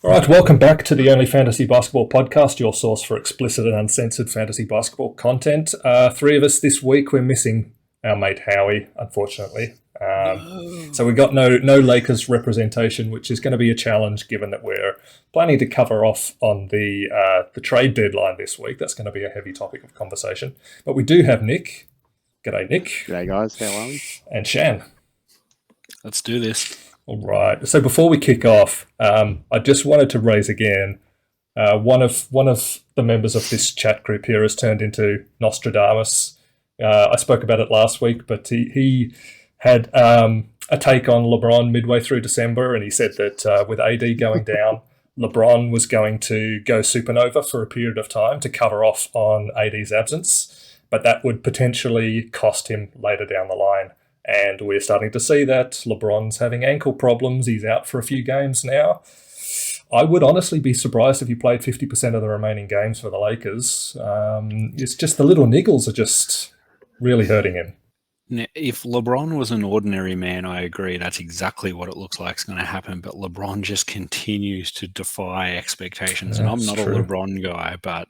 All right, welcome back to the Only Fantasy Basketball podcast, your source for explicit and uncensored fantasy basketball content. Three of us this week. We're missing our mate Howie, unfortunately. So we got no Lakers representation, which is going to be a challenge given that we're planning to cover off on the trade deadline this week. That's going to be a heavy topic of conversation. But we do have Nick. G'day, Nick. G'day, guys. How are we? And Shan. Let's do this. All right. So before we kick off, I just wanted to raise again, one of the members of this chat group here has turned into Nostradamus. I spoke about it last week, but he had a take on LeBron midway through December, and he said that with AD going down, LeBron was going to go supernova for a period of time to cover off on AD's absence, but that would potentially cost him later down the line. And we're starting to see that LeBron's having ankle problems. He's out for a few games now. I would honestly be surprised if he played 50% of the remaining games for the Lakers. It's just the little niggles are just really hurting him. Now, if LeBron was an ordinary man, I agree. That's exactly what it looks like is going to happen. But LeBron just continues to defy expectations. And I'm not a LeBron guy, but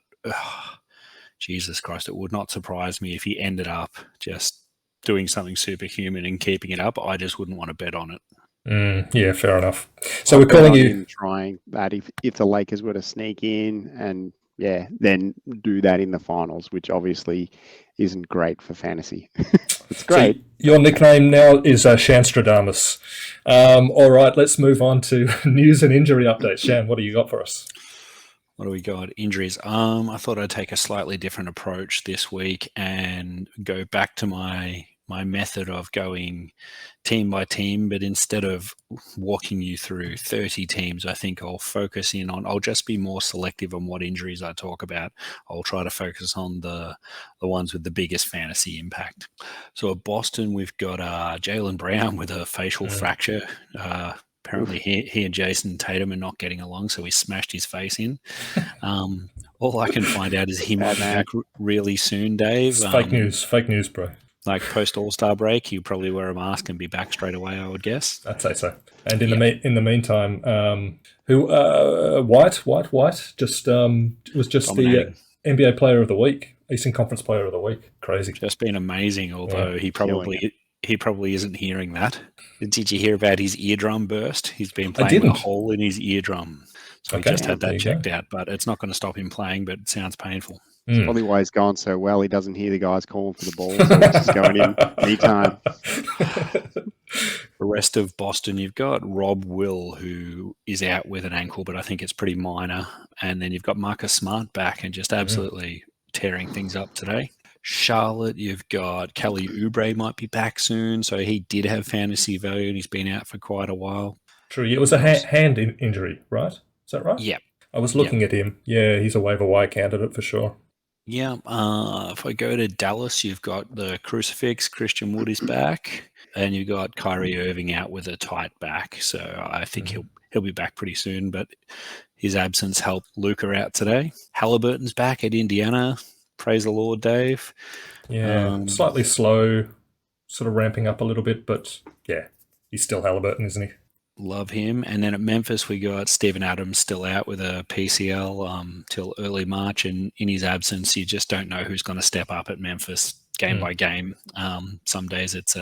Jesus Christ, it would not surprise me if he ended up just doing something superhuman and keeping it up. I just wouldn't want to bet on it. Yeah, fair enough. So we're calling you trying that if the Lakers were to sneak in and then do that in the finals, which obviously isn't great for fantasy. It's great. So your nickname now is Shanstradamus. All right, let's move on to news and injury updates. Shan, what do you got for us? What do we got? Injuries. I thought I'd take a slightly different approach this week and go back to my method of going team by team, but instead of walking you through 30 teams, I think I'll just be more selective on what injuries I talk about. I'll try to focus on the ones with the biggest fantasy impact. So at Boston, we've got Jaylen Brown with a facial fracture. Apparently he and Jason Tatum are not getting along, so he smashed his face in. All I can find out is he might be back really soon, Dave. It's fake news, bro. Like post All-Star break, he'll probably wear a mask and be back straight away, I would guess. I'd say so. And in the meantime, White just was just the NBA Player of the Week, Eastern Conference Player of the Week. Crazy. Just been amazing, although he probably isn't hearing that. Did you hear about his eardrum burst? He's been playing with a hole in his eardrum. So he just had that checked out, but it's not going to stop him playing, but it sounds painful. That's probably why he's gone so well. He doesn't hear the guys calling for the ball, so he's just going in anytime. The rest of Boston, you've got Rob Will, who is out with an ankle, but I think it's pretty minor. And then you've got Marcus Smart back and just absolutely tearing things up today. Charlotte, you've got Kelly Oubre might be back soon, so he did have fantasy value and he's been out for quite a while. True, it was a hand injury, right? Is that right? Yeah. I was looking at him. Yeah, he's a waiver wire candidate for sure. Yeah, if I go to Dallas, you've got the crucifix, Christian Wood is back, and you've got Kyrie Irving out with a tight back, so I think he'll be back pretty soon, but his absence helped Luka out today. Halliburton's back at Indiana. Praise the Lord, Dave. Yeah, slightly slow, sort of ramping up a little bit, but yeah, he's still Halliburton, isn't he? Love him. And then at Memphis, we got Steven Adams still out with a PCL till early March, and in his absence, you just don't know who's going to step up at Memphis game by game. Some days it's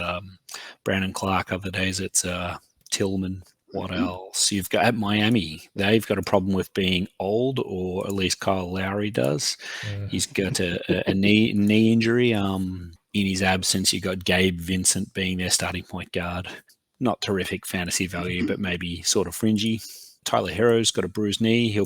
Brandon Clark, other days it's Tillman. What else? You've got at Miami, they've got a problem with being old, or at least Kyle Lowry does. He's got a knee injury. In his absence, you got Gabe Vincent being their starting point guard. Not terrific fantasy value, but maybe sort of fringy. Tyler Herro's got a bruised knee. He'll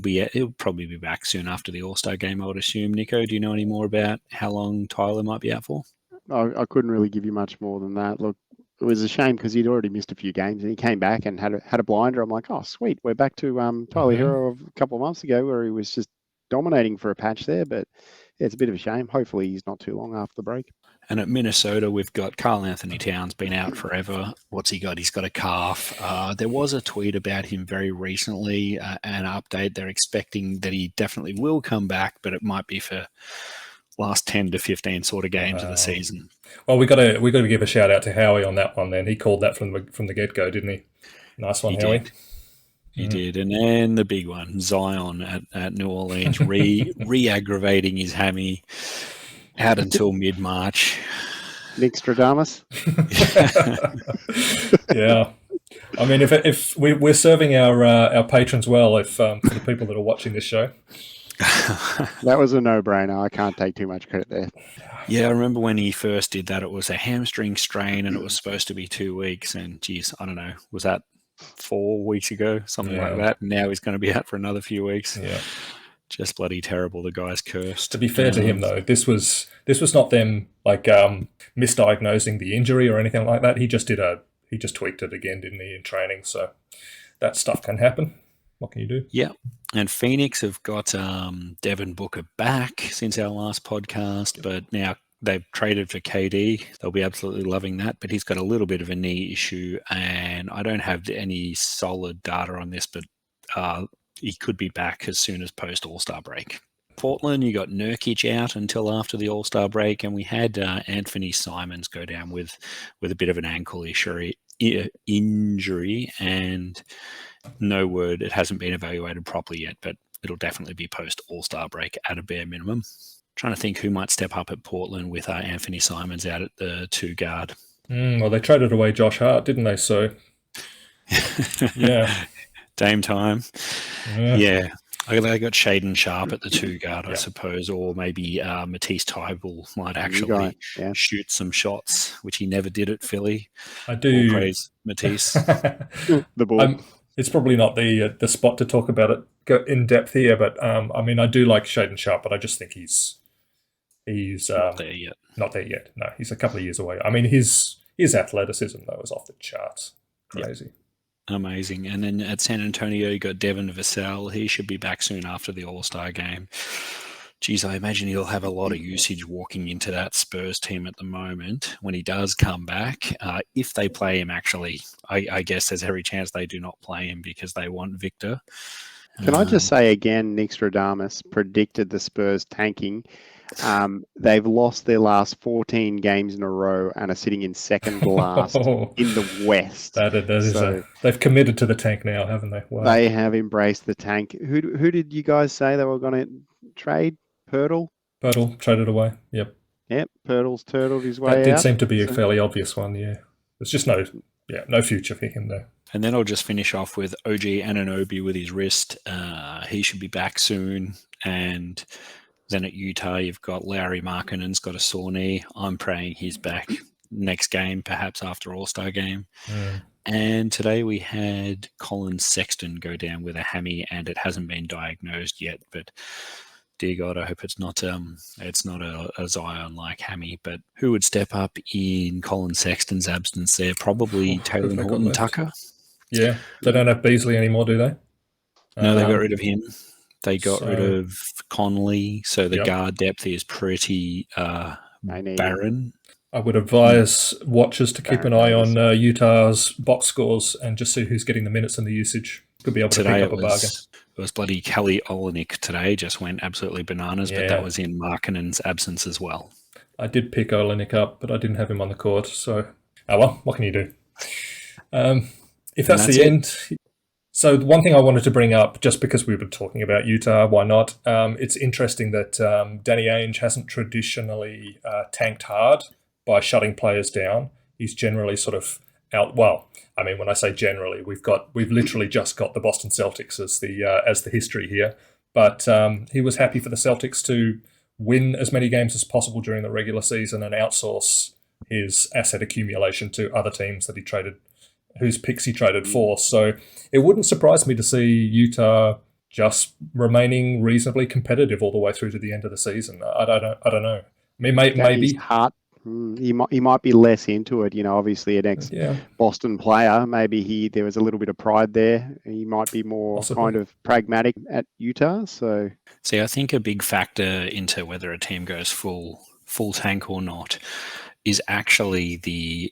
probably be back soon after the All-Star game, I would assume. Nico, do you know any more about how long Tyler might be out for? I couldn't really give you much more than that. Look, it was a shame because he'd already missed a few games and he came back and had a blinder. I'm like, oh, sweet. We're back to Tyler Herro of a couple of months ago where he was just dominating for a patch there. But yeah, it's a bit of a shame. Hopefully he's not too long after the break. And at Minnesota, we've got Karl Anthony Towns been out forever. What's he got? He's got a calf. There was a tweet about him very recently, an update. They're expecting that he definitely will come back, but it might be for last 10 to 15 sort of games of the season. Well, we got to give a shout out to Howie on that one. Then he called that from the get go, didn't he? Nice one, Howie. He did. And then the big one, Zion at New Orleans, re-aggravating his hammy out until mid-March. Nickstradamus. Yeah. I mean, if we're serving our patrons well, if for the people that are watching this show. That was a no-brainer. I can't take too much credit there. Yeah, I remember when he first did that, it was a hamstring strain and it was supposed to be 2 weeks. And geez, I don't know, was that 4 weeks ago? Something like that. Now he's going to be out for another few weeks. Yeah. Just bloody terrible. The guy's cursed. To be fair to him, though, this was not them like misdiagnosing the injury or anything like that. He just tweaked it again, didn't he, in training? So that stuff can happen. What can you do? Yeah. And Phoenix have got Devin Booker back since our last podcast, but now they've traded for KD. They'll be absolutely loving that, but he's got a little bit of a knee issue, and I don't have any solid data on this, but he could be back as soon as post-All-Star break. Portland, you got Nurkic out until after the All-Star break, and we had Anthony Simons go down with a bit of an ankle injury, and no word, it hasn't been evaluated properly yet, but it'll definitely be post-All-Star break at a bare minimum. Trying to think who might step up at Portland with Anthony Simons out at the 2 guard. Well, they traded away Josh Hart, didn't they? So, yeah. Dame time. Yeah. They got Shaden Sharp at the 2 guard, I suppose, or maybe Matisse Thybulle might actually shoot some shots, which he never did at Philly. I do praise Matisse. The ball. It's probably not the spot to talk about it in depth here, but I mean, I do like Shaden Sharp, but I just think he's not there yet. Not there yet. No, he's a couple of years away. I mean, his athleticism though is off the charts. Crazy. Yep. Amazing. And then at San Antonio, you got Devin Vassell. He should be back soon after the All-Star game. Geez, I imagine he'll have a lot of usage walking into that Spurs team at the moment when he does come back. If they play him, actually, I guess there's every chance they do not play him because they want Victor. Can I just say again, Nickstradamus predicted the Spurs tanking. They've lost their last 14 games in a row and are sitting in second last in the West. They've committed to the tank now, haven't they? Wow. They have embraced the tank. Who did you guys say they were going to trade? Pirtle traded away. Yep, Pirtle's turtled his way out. That did seem to be a fairly obvious one, yeah. There's just no future for him there. And then I'll just finish off with OG Anunoby with his wrist. He should be back soon. And then at Utah, you've got Lauri Markkanen's got a sore knee. I'm praying he's back next game, perhaps after All-Star game. And today we had Colin Sexton go down with a hammy, and it hasn't been diagnosed yet, but dear God, I hope it's not a Zion-like hammy. But who would step up in Colin Sexton's absence there? Probably Taylor Horton-Tucker. Yeah, they don't have Beasley anymore, do they? No, they got rid of him. They got rid of Conley, so the guard depth is pretty barren. I would advise watchers to keep an eye on Utah's box scores and just see who's getting the minutes and the usage. Could be able to pick up a bargain. It was bloody Kelly Olynyk today, just went absolutely bananas, but that was in Markkanen's absence as well. I did pick Olynyk up, but I didn't have him on the court, so well, what can you do? If that's the end... So the one thing I wanted to bring up, just because we were talking about Utah, why not? It's interesting that Danny Ainge hasn't traditionally tanked hard by shutting players down. He's generally sort of out. Well, I mean, when I say generally, we've literally just got the Boston Celtics as the history here. But he was happy for the Celtics to win as many games as possible during the regular season and outsource his asset accumulation to other teams that he traded, whose picks he traded for. So it wouldn't surprise me to see Utah just remaining reasonably competitive all the way through to the end of the season. I don't know. I mean, maybe heart. He might be less into it. Obviously an ex-Boston player. Maybe there was a little bit of pride there. He might be more kind of pragmatic at Utah. So, see, I think a big factor into whether a team goes full tank or not is actually the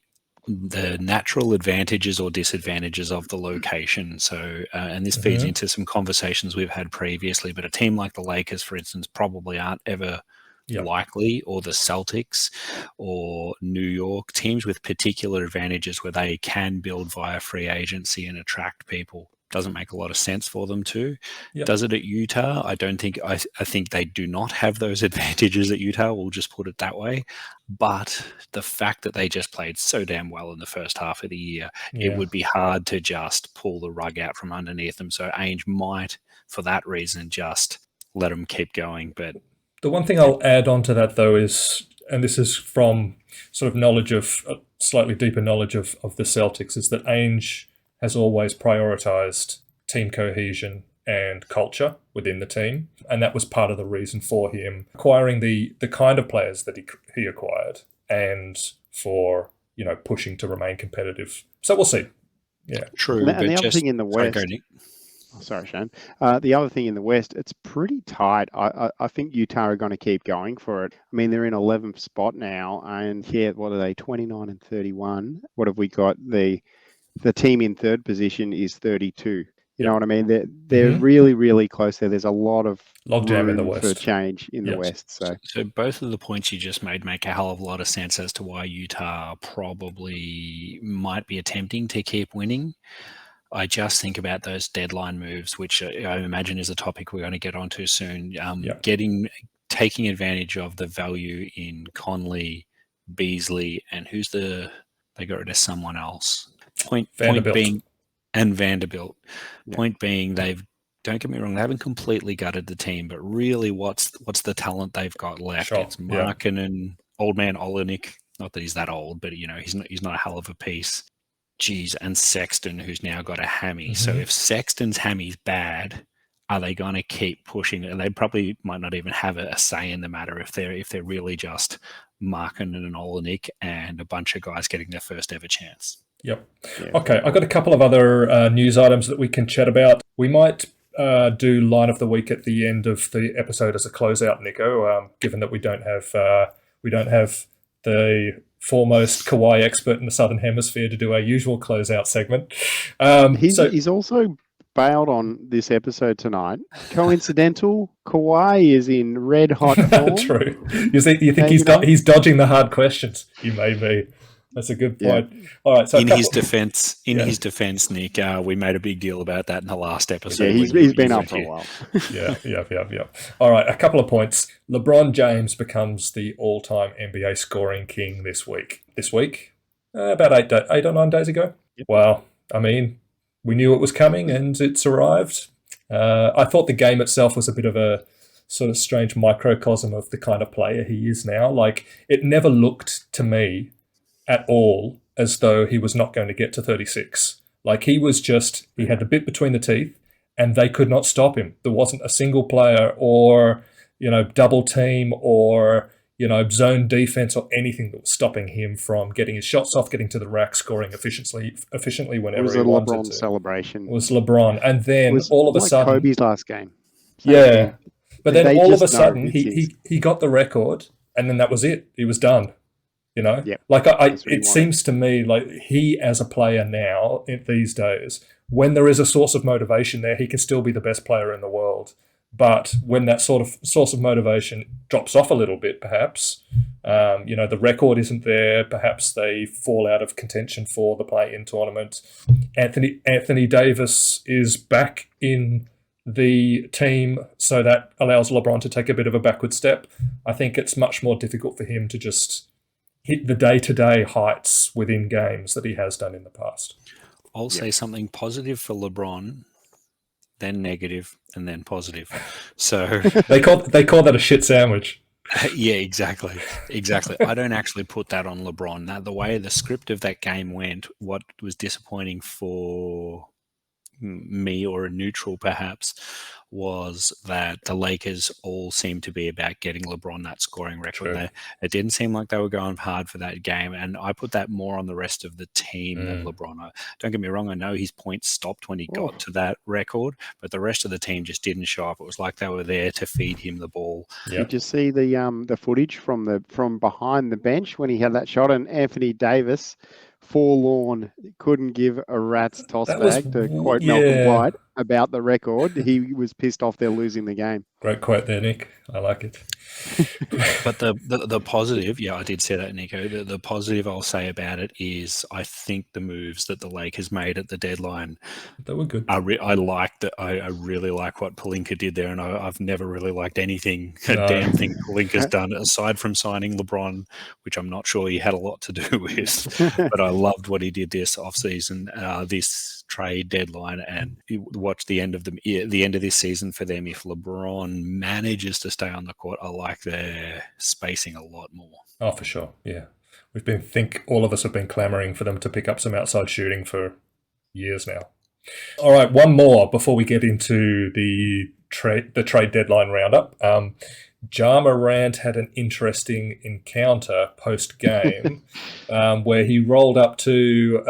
natural advantages or disadvantages of the location. So, and this feeds into some conversations we've had previously, but a team like the Lakers, for instance, probably aren't ever likely, or the Celtics or New York, teams with particular advantages where they can build via free agency and attract people doesn't make a lot of sense for them to. Yep. Does it at Utah? I don't think. I think they do not have those advantages at Utah. We'll just put it that way. But the fact that they just played so damn well in the first half of the year, it would be hard to just pull the rug out from underneath them. So Ainge might, for that reason, just let them keep going. But the one thing I'll add on to that, though, is, and this is from sort of knowledge of, slightly deeper knowledge of the Celtics, is that Ainge has always prioritised team cohesion and culture within the team. And that was part of the reason for him acquiring the kind of players that he acquired, and for, pushing to remain competitive. So we'll see. Yeah. True. And the other thing in the West... Sorry, Shane. The other thing in the West, it's pretty tight. I think Utah are going to keep going for it. I mean, they're in 11th spot now, and what are they, 29 and 31? What have we got? The team in third position is 32. You know what I mean? They're really, really close there. There's a lot of logjam in the West for change in the West. So both of the points you just made make a hell of a lot of sense as to why Utah probably might be attempting to keep winning. I just think about those deadline moves, which I imagine is a topic we're going to get onto soon. Taking advantage of the value in Conley, Beasley, and they got rid of someone else. Point being, and Vanderbilt. Yeah. Point being, don't get me wrong, they haven't completely gutted the team, but really, what's the talent they've got left? Sure. It's Markkanen, old man Olenek. Not that he's that old, but he's not a hell of a piece. Jeez, and Sexton, who's now got a hammy. So if Sexton's hammy's bad, are they going to keep pushing it? And they probably might not even have a say in the matter if they're really just Markkanen and Olenek and a bunch of guys getting their first ever chance. Yep. Yeah. Okay, I've got a couple of other news items that we can chat about. We might do line of the week at the end of the episode as a closeout, Nico. Given that we don't have the foremost Kawhi expert in the Southern Hemisphere to do our usual closeout segment. He's also bailed on this episode tonight. Coincidental? Kawhi is in red hot form. True. You think he's dodging the hard questions? He may be. That's a good point. Yeah. All right. So in his defense, Nick, we made a big deal about that in the last episode. Yeah, he's been up for a while. Yeah. All right. A couple of points. LeBron James becomes the all-time NBA scoring king this week. About 8 or 9 days ago. Yep. Wow. I mean, we knew it was coming, and it's arrived. I thought the game itself was a bit of a sort of strange microcosm of the kind of player he is now. Like, it never looked to me at all as though he was not going to get to 36. Like, he had the bit between the teeth, and they could not stop him. There wasn't a single player or, double team or, zone defense or anything that was stopping him from getting his shots off, getting to the rack, scoring efficiently whenever he wanted to. It was a LeBron celebration. It was LeBron. And then all of a sudden... Kobe's last game. Yeah. But then all of a sudden, he got the record, and then that was it. He was done. Yep. Like it seems to me like he, as a player now these days, when there is a source of motivation there, he can still be the best player in the world. But when that sort of source of motivation drops off a little bit, perhaps, the record isn't there. Perhaps they fall out of contention for the play-in tournament. Anthony Davis is back in the team, so that allows LeBron to take a bit of a backward step. I think it's much more difficult for him to just hit the day-to-day heights within games that he has done in the past. I'll say something positive for LeBron, then negative, and then positive. So they call that a shit sandwich. Yeah, exactly. I don't actually put that on LeBron. Now, the way the script of that game went, what was disappointing for me, or a neutral perhaps, was that the Lakers all seemed to be about getting LeBron that scoring record. It didn't seem like they were going hard for that game, and I put that more on the rest of the team than LeBron. Don't get me wrong, I know his points stopped when he got to that record, but the rest of the team just didn't show up. It was like they were there to feed him the ball. Did you see the footage from behind the bench when he had that shot, and Anthony Davis, forlorn, couldn't give a rat's toss bag, to quote Malcolm White. about the record. He was pissed off they're losing the game. Great quote there, Nick. I like it. But the positive, I did say that, Nico. The positive I'll say about it is I think the moves that the Lakers made at the deadline, They were good. I liked it. I really like what Pelinka did there, and I've never really liked anything, No. damn thing Pelinka's done, aside from signing LeBron, which I'm not sure he had a lot to do with. But I loved what he did this offseason, this trade deadline, and you watch the end of this season for them. If LeBron manages to stay on the court, I like their spacing a lot more. Oh, for sure. Yeah. All of us have been clamoring for them to pick up some outside shooting for years now. All right, one more before we get into the trade deadline roundup. Ja Morant had an interesting encounter post-game where he rolled up to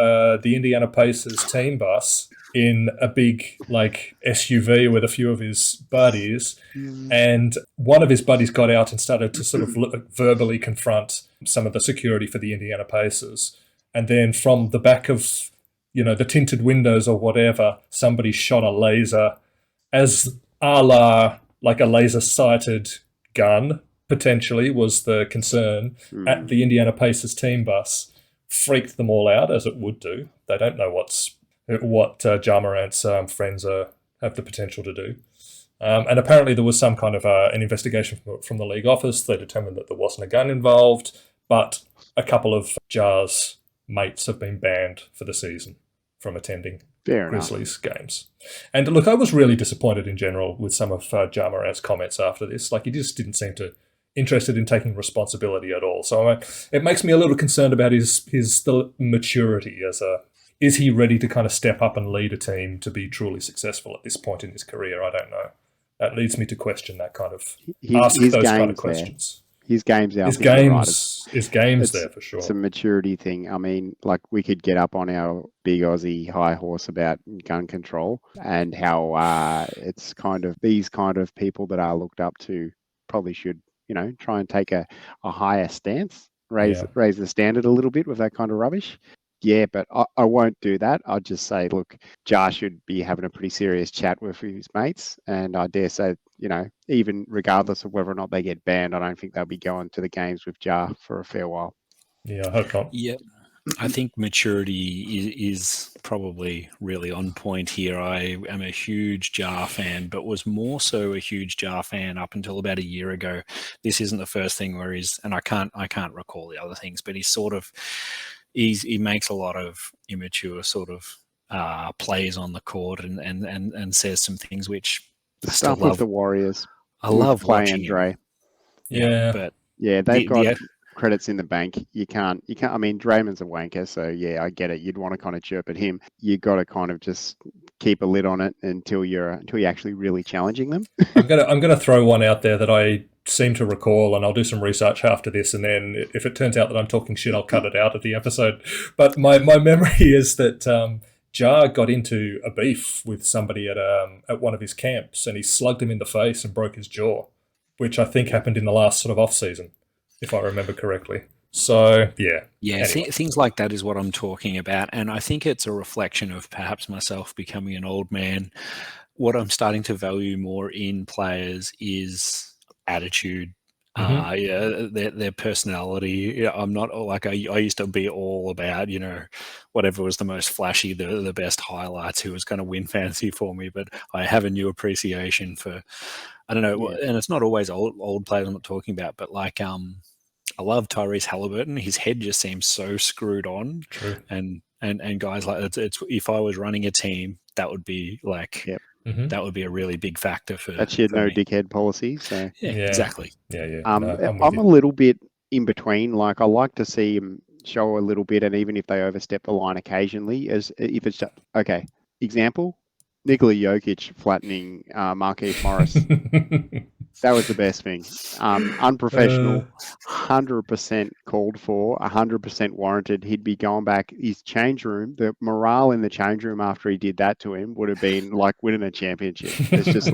the Indiana Pacers team bus in a big SUV with a few of his buddies, and one of his buddies got out and started to sort of verbally confront some of the security for the Indiana Pacers, and then from the back of the tinted windows or whatever, somebody shot a laser, as a la a laser-sighted gun, potentially, was the concern, at the Indiana Pacers team bus. Freaked them all out, as it would do. They don't know what Ja Morant's friends have the potential to do. And apparently there was some kind of an investigation from the league office. They determined that there wasn't a gun involved, but a couple of Ja's mates have been banned for the season from attending Grizzlies games. And look, I was really disappointed in general with some of Ja Morant's comments after this. He just didn't seem to interested in taking responsibility at all. So it makes me a little concerned about his maturity is he ready to kind of step up and lead a team to be truly successful at this point in his career? I don't know. That leads me to question that kind of those kind of questions. His game's out. His game's there for sure. It's a maturity thing. I mean, we could get up on our big Aussie high horse about gun control and how it's kind of these kind of people that are looked up to probably should, try and take a higher stance, raise the standard a little bit with that kind of rubbish. Yeah, but I won't do that. I'll just say, look, Ja should be having a pretty serious chat with his mates. And I dare say, even regardless of whether or not they get banned, I don't think they'll be going to the games with Ja for a fair while. Yeah, I hope not. Yeah, I think maturity is probably really on point here. I am a huge Ja fan, but was more so a huge Ja fan up until about a year ago. This isn't the first thing where and I can't recall the other things, but he makes a lot of immature sort of plays on the court and says some things which the stuff with the Warriors. I love playing watching Dre. Yeah, but they've got credits in the bank. You can't. I mean, Draymond's a wanker, so yeah, I get it. You'd want to kind of chirp at him. You got to kind of just keep a lid on it until you're actually really challenging them. I'm gonna throw one out there that I seem to recall, and I'll do some research after this, and then if it turns out that I'm talking shit, I'll cut it out of the episode. But my memory is that Ja got into a beef with somebody at one of his camps, and he slugged him in the face and broke his jaw, which I think happened in the last sort of off season, if I remember correctly. So yeah. Anyway. Things like that is what I'm talking about, and I think it's a reflection of perhaps myself becoming an old man. What I'm starting to value more in players is attitude, their personality. I'm not I used to be all about whatever was the most flashy, the best highlights, who was going to win fantasy for me. But I have a new appreciation for, I don't know, and it's not always old players I'm not talking about, but I love Tyrese Halliburton. His head just seems so screwed on. True. And guys like it's if I was running a team, that would be that would be a really big factor for. That's your no me. Dickhead policy. So exactly. Yeah. I'm a little bit in between. I like to see him show a little bit, and even if they overstep the line occasionally, as if it's just, okay. Example: Nikola Jokic flattening Markieff Morris. That was the best thing. Unprofessional, 100% called for, 100% warranted. He'd be going back his change room. The morale in the change room after he did that to him would have been like winning a championship. It's just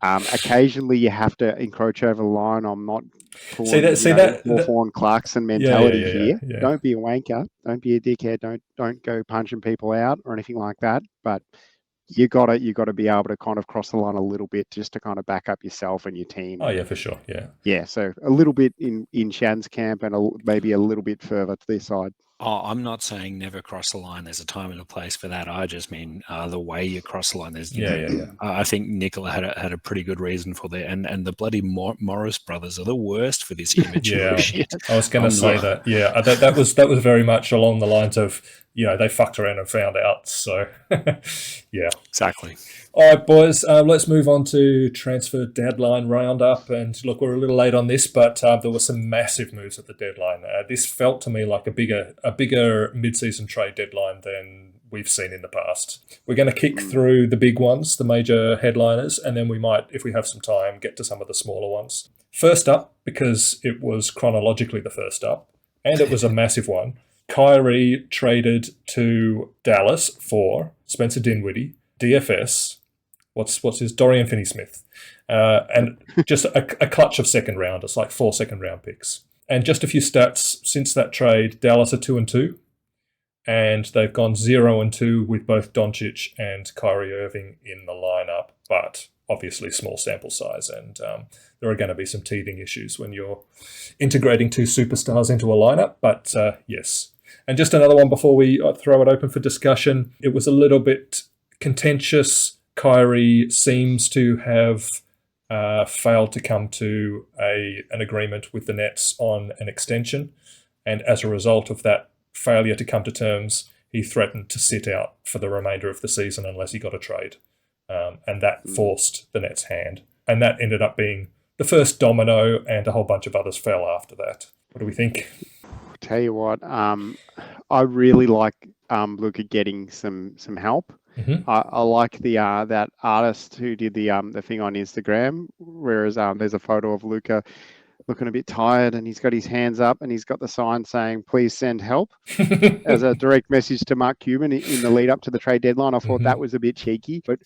occasionally you have to encroach over the line. I'm not pulling Hawthorne Clarkson mentality here. Yeah. Don't be a wanker. Don't be a dickhead. Don't go punching people out or anything like that. But you gotta be able to kind of cross the line a little bit just to kind of back up yourself and your team. Oh yeah, for sure. Yeah. Yeah, so a little bit in Shan's camp and maybe a little bit further to this side. Oh, I'm not saying never cross the line. There's a time and a place for that. I just mean the way you cross the line. There's, Yeah. I think Nicola had a pretty good reason for that, and the bloody Morris brothers are the worst for this immature shit. I was going to say that. Yeah, that was very much along the lines of, they fucked around and found out. So, yeah, exactly. All right, boys. Let's move on to transfer deadline roundup. And look, we're a little late on this, but there were some massive moves at the deadline. This felt to me like a bigger mid-season trade deadline than we've seen in the past. We're going to kick through the big ones, the major headliners, and then we might, if we have some time, get to some of the smaller ones. First up, because it was chronologically the first up, and it was a massive one, Kyrie traded to Dallas for Spencer Dinwiddie, DFS, what's his Dorian Finney-Smith, and just a clutch of second rounders, like 4 second-round picks. And just a few stats since that trade: Dallas are 2-2, and they've gone 0-2 with both Doncic and Kyrie Irving in the lineup. But obviously, small sample size, and there are going to be some teething issues when you're integrating 2 superstars into a lineup. But yes. And just another one before we throw it open for discussion. It was a little bit contentious. Kyrie seems to have failed to come to an agreement with the Nets on an extension. And as a result of that failure to come to terms, he threatened to sit out for the remainder of the season unless he got a trade. And that forced the Nets' hand. And that ended up being the first domino, and a whole bunch of others fell after that. What do we think? Tell you what, I really like Luca getting some help. Mm-hmm. I like the that artist who did the thing on Instagram, whereas there's a photo of Luca looking a bit tired and he's got his hands up and he's got the sign saying "Please send help" as a direct message to Mark Cuban in the lead up to the trade deadline. I thought that was a bit cheeky, but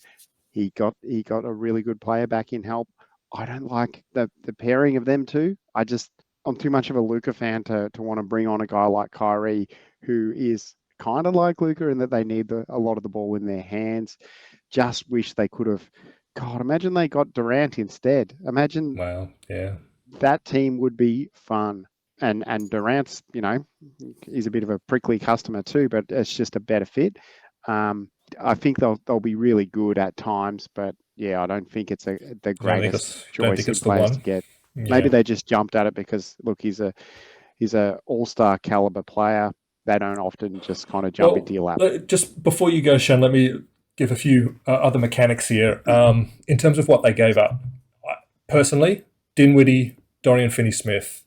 he got a really good player back in help. I don't like the pairing of them two. I'm too much of a Luka fan to want to bring on a guy like Kyrie, who is kind of like Luka in that they need a lot of the ball in their hands. Just wish they could have. God, imagine they got Durant instead. Imagine. Wow, yeah. That team would be fun. And Durant's, he's a bit of a prickly customer too, but it's just a better fit. I think they'll be really good at times, but yeah, I don't think it's the greatest choice in players to get. Yeah. Maybe they just jumped at it because look, he's a all-star caliber player. They don't often just kind of jump into your lap. Just before you go, Sean, let me give a few other mechanics here. In terms of what they gave up, personally, Dinwiddie, Dorian Finney-Smith,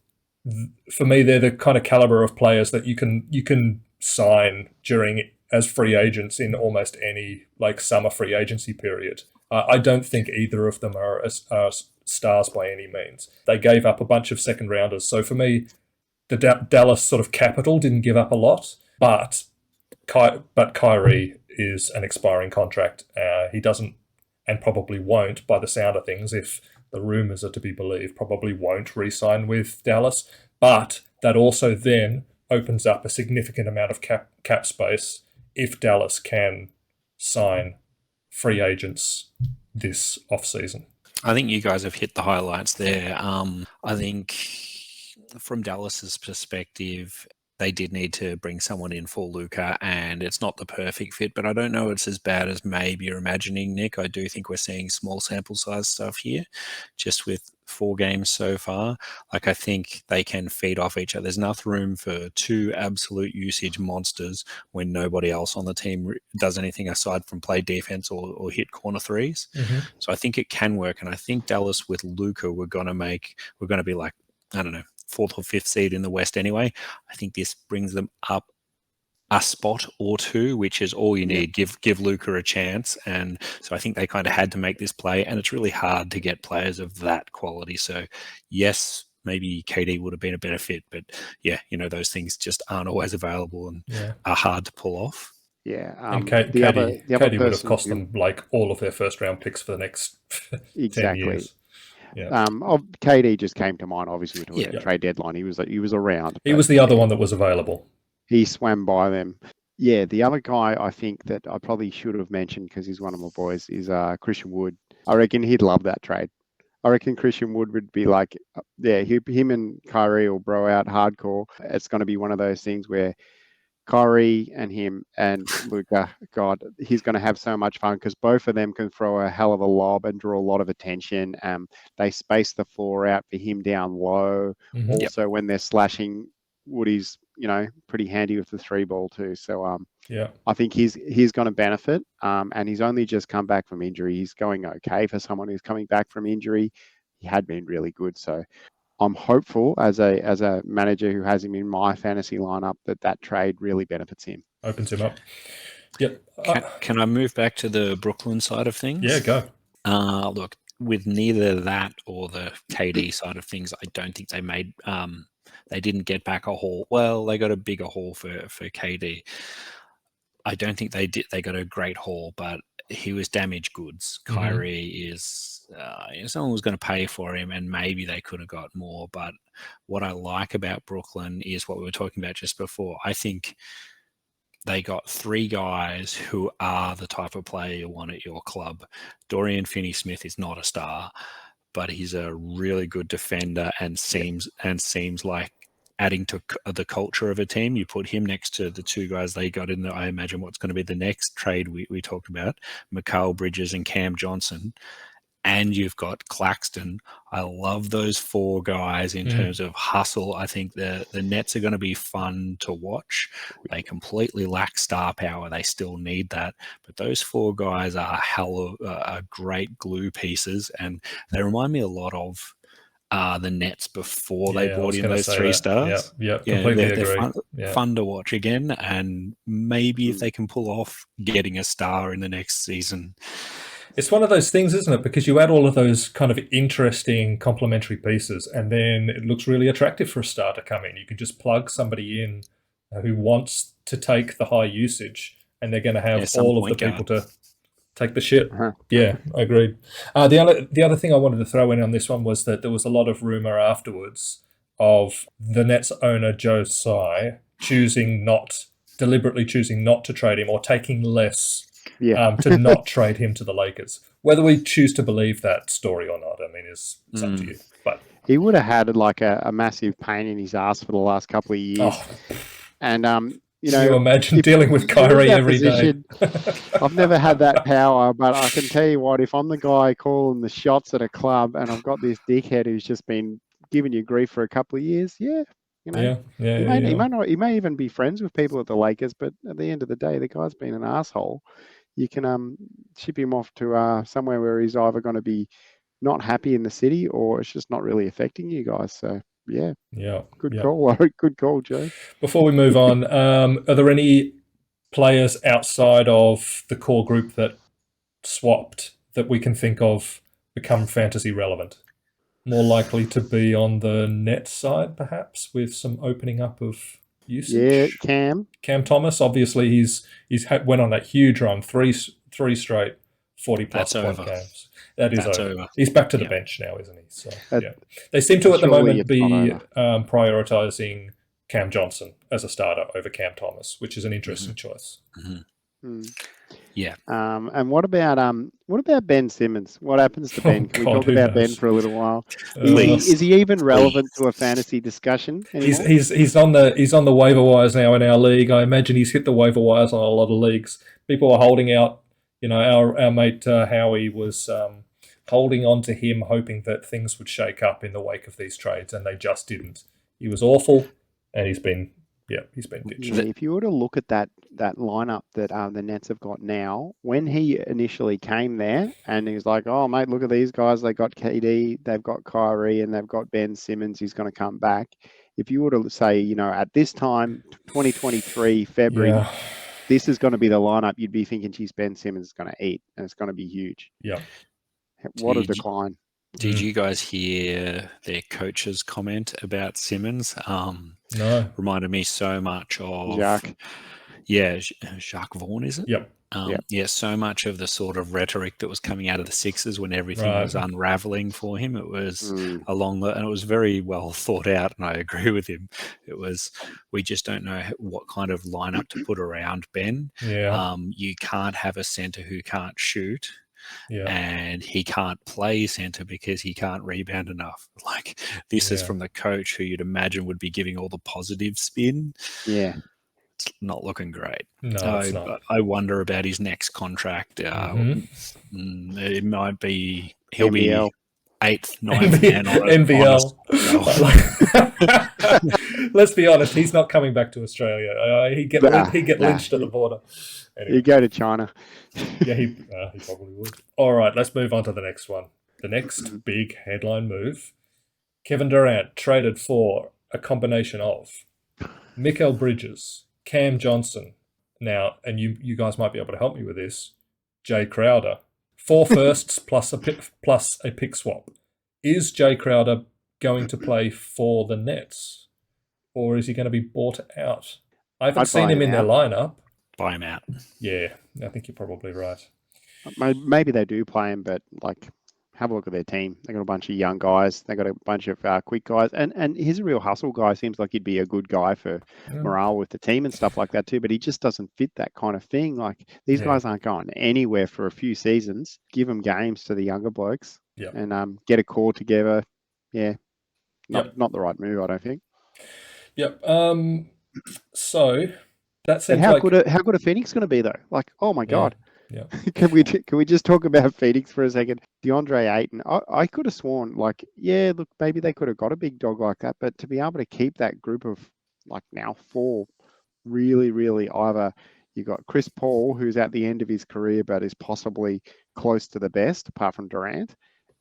for me, they're the kind of caliber of players that you can sign as free agents in almost any summer free agency period. I don't think either of them are stars by any means. They gave up a bunch of second rounders. So for me, the Dallas sort of capital didn't give up a lot, but Kyrie is an expiring contract. He doesn't, and probably won't, by the sound of things, if the rumours are to be believed, probably won't re-sign with Dallas. But that also then opens up a significant amount of cap space if Dallas can sign free agents this off-season. I think you guys have hit the highlights there. I think from Dallas's perspective, they did need to bring someone in for Luka, and it's not the perfect fit, but I don't know it's as bad as maybe you're imagining, Nick. I do think we're seeing small sample size stuff here, just with 4 games so far. I think they can feed off each other. There's enough room for 2 absolute usage monsters when nobody else on the team does anything aside from play defense or hit corner threes. Mm-hmm. So I think it can work, and I think Dallas with Luka, we're going to be like, I don't know, 4th or 5th seed in the West anyway. I think this brings them up a spot or 2, which is all you need. Give Luka a chance. And so I think they kind of had to make this play, and it's really hard to get players of that quality. So yes, maybe KD would have been a better fit, but yeah, those things just aren't always available and are hard to pull off. Yeah, and KD would have cost them all of their first round picks for the next 10 years. Yeah. KD just came to mind. Obviously, we're talking about trade deadline. He was around. He was the other one that was available. He swam by them. Yeah, the other guy I think that I probably should have mentioned because he's one of my boys is Christian Wood. I reckon he'd love that trade. I reckon Christian Wood would be like, yeah, him and Kyrie will bro out hardcore. It's going to be one of those things where Kyrie and him and Luka, God, he's going to have so much fun because both of them can throw a hell of a lob and draw a lot of attention. They space the floor out for him down low. Mhm. Also, when they're slashing, Woody's pretty handy with the three ball too. So Yeah. I think he's going to benefit. And he's only just come back from injury. He's going okay for someone who's coming back from injury. He had been really good. So I'm hopeful as a manager who has him in my fantasy lineup that trade really benefits him. Opens him up. Yep. Can I move back to the Brooklyn side of things? Yeah, go. Look, with neither that or the KD side of things, I don't think they made. They didn't get back a haul. Well, they got a bigger haul for KD. I don't think they did. They got a great haul, but he was damaged goods. Kyrie is someone was going to pay for him, and maybe they could have got more. But what I like about Brooklyn is what we were talking about just before. I think they got three guys who are the type of player you want at your club. Dorian Finney-Smith is not a star, but he's a really good defender and seems like adding to the culture of a team. You put him next to the two guys they got in I imagine what's going to be the next trade we talked about, Mikal Bridges and Cam Johnson. And you've got Claxton. I love those four guys in terms of hustle. I think the Nets are going to be fun to watch. They completely lack star power. They still need that. But those four guys are great glue pieces. And they remind me a lot of the Nets before they brought in those three stars. Yeah, completely agree. They're fun to watch again. And maybe if they can pull off getting a star in the next season. It's one of those things, isn't it? Because you add all of those kind of interesting complementary pieces, and then it looks really attractive for a star to come in. You can just plug somebody in who wants to take the high usage, and they're going to have all of the people to take the shit. Yeah, I agreed. The other thing I wanted to throw in on this one was that there was a lot of rumor afterwards of the Nets owner Joe Tsai deliberately choosing not to trade him or taking less. To not trade him to the Lakers. Whether we choose to believe that story or not, I mean, it's up to you. But he would have had like a massive pain in his ass for the last couple of years. And can you imagine dealing with Kyrie every day? I've never had that power, but I can tell you what, if I'm the guy calling the shots at a club and I've got this dickhead who's just been giving you grief for a couple of years, he may even be friends with people at the Lakers, but at the end of the day, the guy's been an asshole. You can ship him off to somewhere where he's either going to be not happy in the city or it's just not really affecting you guys. So, good call. Good call, Joe. Before we move on, are there any players outside of the core group that swapped that we can think of become fantasy relevant? More likely to be on the net side, perhaps, with some opening up of usage. Yeah, Cam Thomas, obviously, he's went on that huge run, three straight 40-plus point games. That's over. He's back to the bench now, isn't he? So they seem to at the moment be prioritizing Cam Johnson as a starter over Cam Thomas, which is an interesting choice. Yeah. And what about Ben Simmons? What happens to Ben? Can we talk about Ben for a little while? Is he even relevant to a fantasy discussion anymore? He's on the waiver wires now in our league. I imagine he's hit the waiver wires on a lot of leagues. People are holding out. Our mate Howie was holding on to him, hoping that things would shake up in the wake of these trades, and they just didn't. He was awful, and he's been ditched. Yeah, if you were to look at that lineup that the Nets have got now, when he initially came there and he was like, oh, mate, look at these guys. They got KD, they've got Kyrie, and they've got Ben Simmons who's going to come back. If you were to say, at this time, 2023, February, this is going to be the lineup, you'd be thinking, geez, Ben Simmons is going to eat, and it's going to be huge. Yeah. What a decline. Did you guys hear their coach's comment about Simmons? No. Reminded me so much of Jacques. Yeah, Jacques Vaughn, is it? Yep. So much of the sort of rhetoric that was coming out of the Sixers when everything Right. was unraveling for him, it was and it was very well thought out, and I agree with him. It was, we just don't know what kind of lineup to put around Ben. Yeah. You can't have a center who can't shoot. Yeah. And he can't play center because he can't rebound enough. Like, this is from the coach who you'd imagine would be giving all the positive spin. Yeah. It's not looking great. No, it's not. I wonder about his next contract. It might be he'll NBL. be 8th, 9th man on NBL. Let's be honest, he's not coming back to Australia. He'd get lynched at the border. Anyway. You go to China. Yeah, he probably would. All right, let's move on to the next one. The next big headline move. Kevin Durant traded for a combination of Mikal Bridges, Cam Johnson, now, and you guys might be able to help me with this, Jay Crowder. 4 firsts plus a pick swap. Is Jay Crowder going to play for the Nets, or is he going to be bought out? I haven't seen him in their lineup. Buy him out. Yeah, I think you're probably right. Maybe they do play him, but like, have a look at their team. They got a bunch of young guys. They got a bunch of quick guys, and he's a real hustle guy. Seems like he'd be a good guy for morale with the team and stuff like that too. But he just doesn't fit that kind of thing. Like, these guys aren't going anywhere for a few seasons. Give them games to the younger blokes, and get a core together. Yeah, not the right move, I don't think. Yep. So that seems how good are Phoenix going to be though? Like, oh my god. Yeah. Can we just talk about Phoenix for a second? DeAndre Ayton, I could have sworn, like, look, maybe they could have got a big dog like that, but to be able to keep that group of, like, now 4 really, really, either you got Chris Paul, who's at the end of his career but is possibly close to the best, apart from Durant,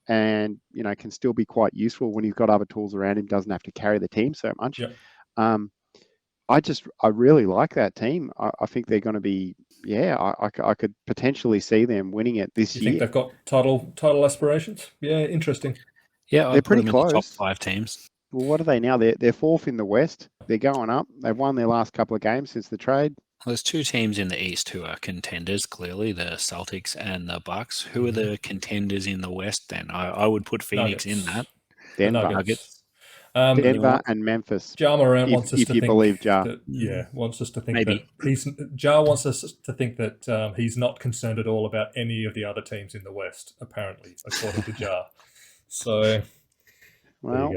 and, can still be quite useful when he's got other tools around him, doesn't have to carry the team so much. Yep. I really like that team. I think they're going to be, I could potentially see them winning it this year. You think they've got title aspirations? Yeah, interesting. Yeah, they're pretty close. In the top 5 teams. Well, what are they now? They're 4th in the West. They're going up. They've won their last couple of games since the trade. Well, there's 2 teams in the East who are contenders, clearly, the Celtics and the Bucks. Who are the contenders in the West then? I would put Phoenix in that. Denver. Nuggets. Denver and Memphis. Ja Morant wants us to think believe Ja. Wants us to think Maybe. that Ja wants us to think that he's not concerned at all about any of the other teams in the West, apparently, according to Ja. So, well,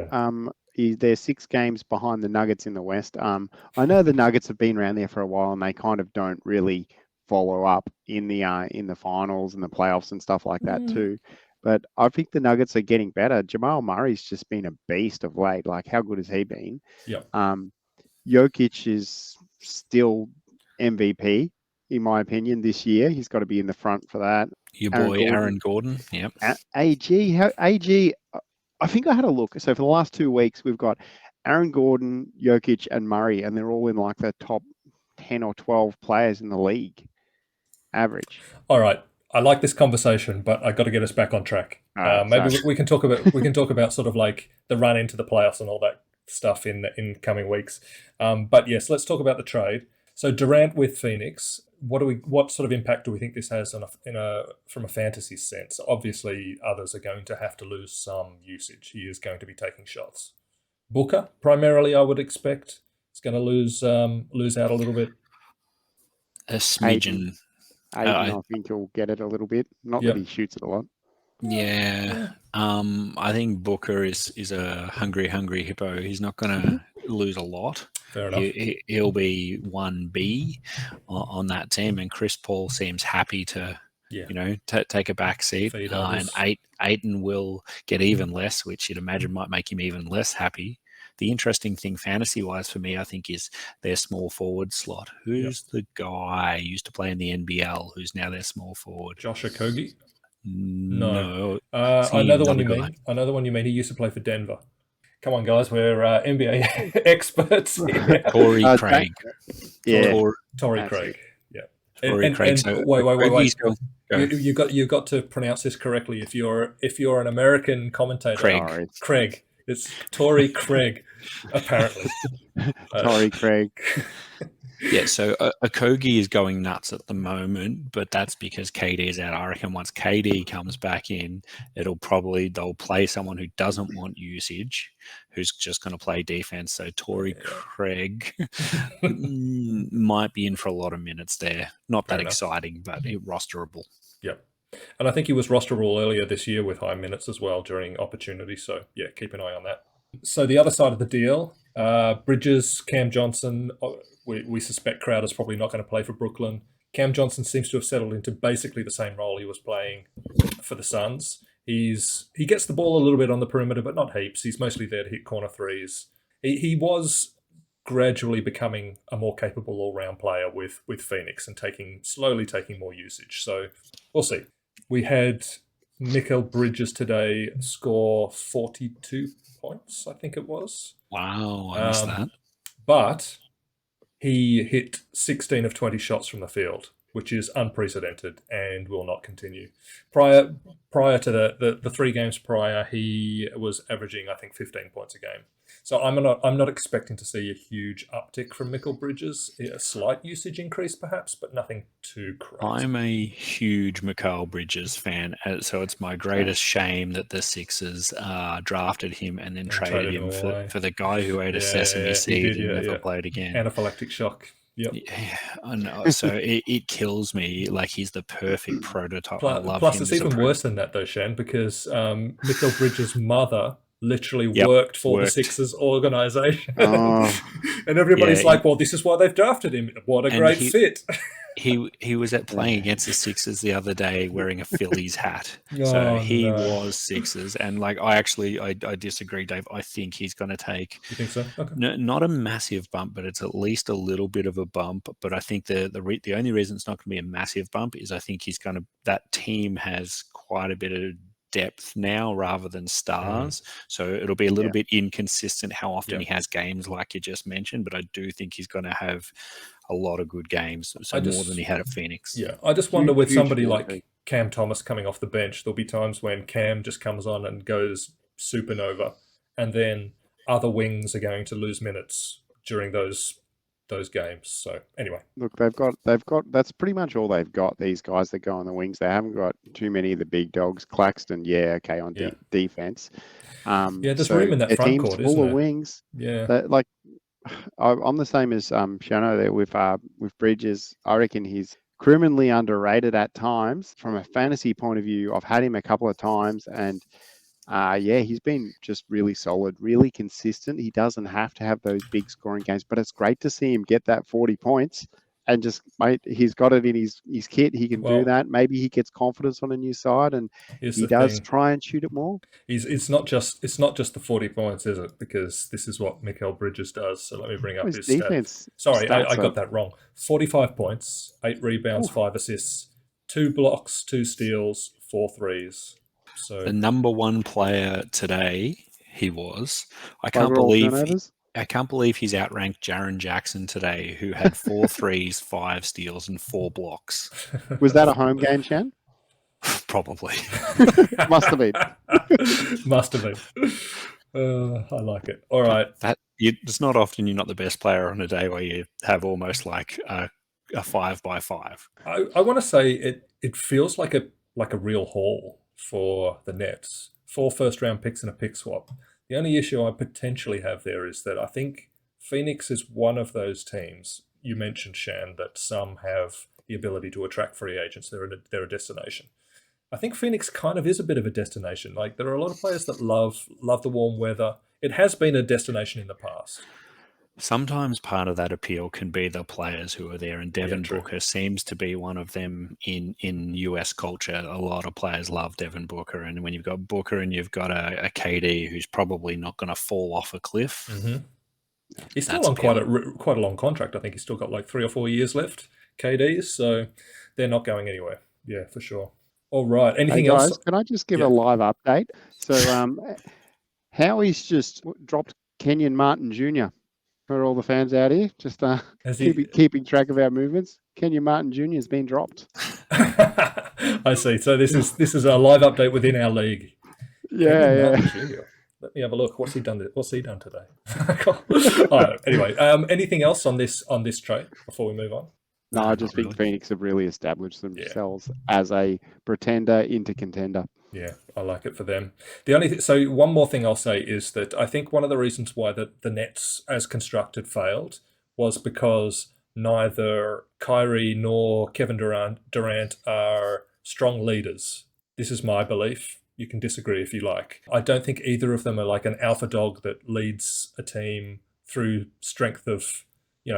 they're 6 games behind the Nuggets in the West. I know the Nuggets have been around there for a while, and they kind of don't really follow up in the finals and the playoffs and stuff like that too. But I think the Nuggets are getting better. Jamal Murray's just been a beast of late. Like, how good has he been? Yeah. Jokic is still MVP, in my opinion, this year. He's got to be in the front for that. Your boy, Aaron Gordon. Yep. AG, I think I had a look. So for the last 2 weeks, we've got Aaron Gordon, Jokic, and Murray, and they're all in like the top 10 or 12 players in the league average. All right. I like this conversation, but I got to get us back on track. Maybe we can talk about sort of like the run into the playoffs and all that stuff in coming weeks. But yes, let's talk about the trade. So Durant with Phoenix. What sort of impact do we think this has from a fantasy sense? Obviously, others are going to have to lose some usage. He is going to be taking shots. Booker, primarily, I would expect, is going to lose out a little bit. A smidgen. I think he'll get it a little bit. Not that he shoots it a lot. Yeah. I think Booker is a hungry hippo. He's not going to lose a lot. Fair enough. He'll be 1B on that team, and Chris Paul seems happy to, take a back seat. And Ayton will get even less, which you'd imagine might make him even less happy. The interesting thing fantasy-wise for me, I think, is their small forward slot. Who's the guy who used to play in the NBL who's now their small forward? Josh Okogie? No. I know the one you mean. I know the one you mean. He used to play for Denver. Come on, guys. We're NBA experts. Torrey Craig. Torrey Craig. Yeah. Torrey Craig. Wait. You got to pronounce this correctly. If you're an American commentator, Craig. It's Torrey Craig, apparently. Torrey Craig. Yeah, so Okogie is going nuts at the moment, but that's because KD is out. I reckon once KD comes back in, they'll play someone who doesn't want usage, who's just going to play defense. So Torrey Craig might be in for a lot of minutes there. Not Fair that enough. exciting, but rosterable. Yep. And I think he was rosterable earlier this year with high minutes as well during opportunity. So, yeah, keep an eye on that. So the other side of the deal, Bridges, Cam Johnson, we suspect Crowder's probably not going to play for Brooklyn. Cam Johnson seems to have settled into basically the same role he was playing for the Suns. He gets the ball a little bit on the perimeter, but not heaps. He's mostly there to hit corner threes. He was gradually becoming a more capable all-round player with Phoenix and slowly taking more usage. So we'll see. We had Mikal Bridges today score 42 points, I think it was. Wow, I missed that. But he hit 16 of 20 shots from the field, which is unprecedented and will not continue. Prior to the 3 games prior, he was averaging, I think, 15 points a game. So I'm not expecting to see a huge uptick from Mikal Bridges. A slight usage increase, perhaps, but nothing too crazy. I'm a huge Mikal Bridges fan, so it's my greatest shame that the Sixers drafted him and then traded him for the guy who ate a sesame seed and never played again. Anaphylactic shock. Yep. Yeah, I know. So it kills me. Like, he's the perfect prototype. I love plus him. It's even worse than that, though, Shan, because Mikal Bridges' mother literally worked for the Sixers organization. Oh. And everybody's like, well, this is why they've drafted him. What a great fit. He was playing against the Sixers the other day wearing a Phillies hat. So he was Sixers. And like, I disagree, Dave. I think he's going to take... You think so? Okay. Not a massive bump, but it's at least a little bit of a bump. But I think the only reason it's not going to be a massive bump is I think that team has quite a bit of depth now rather than stars. So it'll be a little bit inconsistent how often he has games like you just mentioned, but I do think he's going to have a lot of good games, more than he had at Phoenix. Yeah, I just wonder with somebody like Cam Thomas coming off the bench, there'll be times when Cam just comes on and goes supernova, and then other wings are going to lose minutes during those games. So anyway, look, they've got that's pretty much all they've got. These guys that go on the wings, they haven't got too many of the big dogs. Claxton, on defense. There's room in that front court, isn't full there? of wings. Yeah, I'm the same as Shano there with Bridges. I reckon he's criminally underrated at times. From a fantasy point of view, I've had him a couple of times, and he's been just really solid, really consistent. He doesn't have to have those big scoring games, but it's great to see him get that 40 points and just, mate, he's got it in his kit. He can do that. Maybe he gets confidence on a new side and he does try and shoot it more. It's not just the 40 points, is it? Because this is what Mikal Bridges does. So let me bring up his defense. Sorry, I got that wrong. 45 points, 8 rebounds, 5 assists, 2 blocks, 2 steals, 4 threes. So the number one player today, he was. I can't believe he's outranked Jaren Jackson today, who had 4 threes, 5 steals, and 4 blocks. Was that a home game, Shan? Probably. Must have been. Must have been. I like it. All right. It's not often you're not the best player on a day where you have almost like a 5x5. I want to say it feels like a real haul for the Nets. 4 first-round picks and a pick swap. The only issue I potentially have there is that I think Phoenix is one of those teams, you mentioned, Shan, that some have the ability to attract free agents. They're a destination. I think Phoenix kind of is a bit of a destination. Like, there are a lot of players that love the warm weather. It has been a destination in the past. Sometimes part of that appeal can be the players who are there, and Devin Booker seems to be one of them in US culture. A lot of players love Devin Booker, and when you've got Booker and you've got a KD who's probably not going to fall off a cliff. Mm-hmm. He's still on quite a long contract. I think he's still got like 3 or 4 years left, KD's, so they're not going anywhere. Yeah, for sure. All right. Anything else? Guys, can I just give a live update? So Howie's just dropped Kenyon Martin Jr. for all the fans out here, just keeping track of our movements. Kenyon Martin Jr. has been dropped. I see. So this is a live update within our league. Yeah. Let me have a look. What's he done today? All right. Anyway, anything else on this trade before we move on? No, I just Not think really. Phoenix have really established themselves as a pretender into contender. Yeah, I like it for them. The only so one more thing I'll say is that I think one of the reasons why the Nets, as constructed, failed was because neither Kyrie nor Kevin Durant are strong leaders. This is my belief. You can disagree if you like. I don't think either of them are like an alpha dog that leads a team through strength of,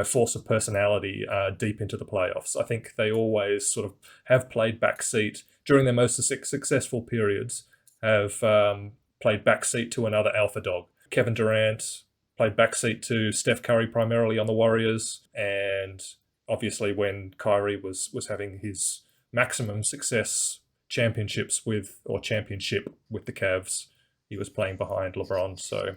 force of personality deep into the playoffs. I think they always sort of have played backseat during their most successful periods, have played backseat to another alpha dog. Kevin Durant played backseat to Steph Curry primarily on the Warriors, and obviously when Kyrie was having his maximum success championship with the Cavs, he was playing behind LeBron. So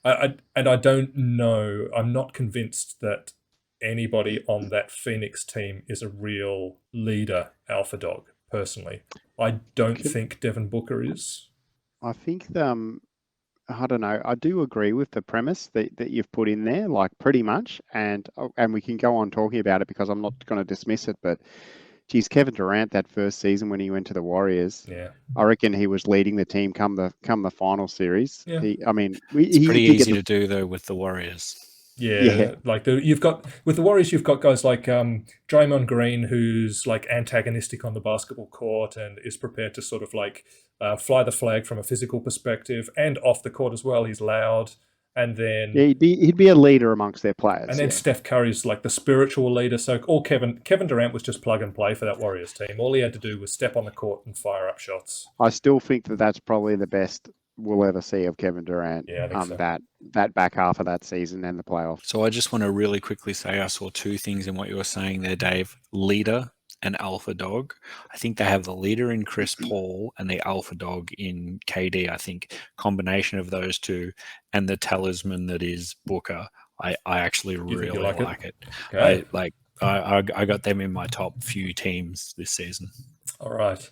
I don't know. I'm not convinced that anybody on that Phoenix team is a real leader alpha dog. Personally, I don't think Devin Booker is. I think I don't know. I do agree with the premise that you've put in there, like pretty much, and we can go on talking about it because I'm not going to dismiss it. But geez, Kevin Durant that first season when he went to the Warriors, Yeah, I reckon he was leading the team come the final series. Yeah. It's pretty easy to do though with the Warriors. Yeah. Like you've got with the Warriors, you've got guys like Draymond Green, who's like antagonistic on the basketball court and is prepared to sort of like fly the flag from a physical perspective, and off the court as well. He's loud, and then he'd be a leader amongst their players. And then Steph Curry's like the spiritual leader. So all Kevin Durant was just plug and play for that Warriors team. All he had to do was step on the court and fire up shots. I still think that's probably the best we'll ever see of Kevin Durant. Yeah, I think so. That back half of that season and the playoffs. So I just want to really quickly say I saw two things in what you were saying there, Dave. Leader and alpha dog. I think they have the leader in Chris Paul and the alpha dog in KD. I think combination of those two and the talisman that is Booker. I actually really like it. Okay. I got them in my top few teams this season. All right.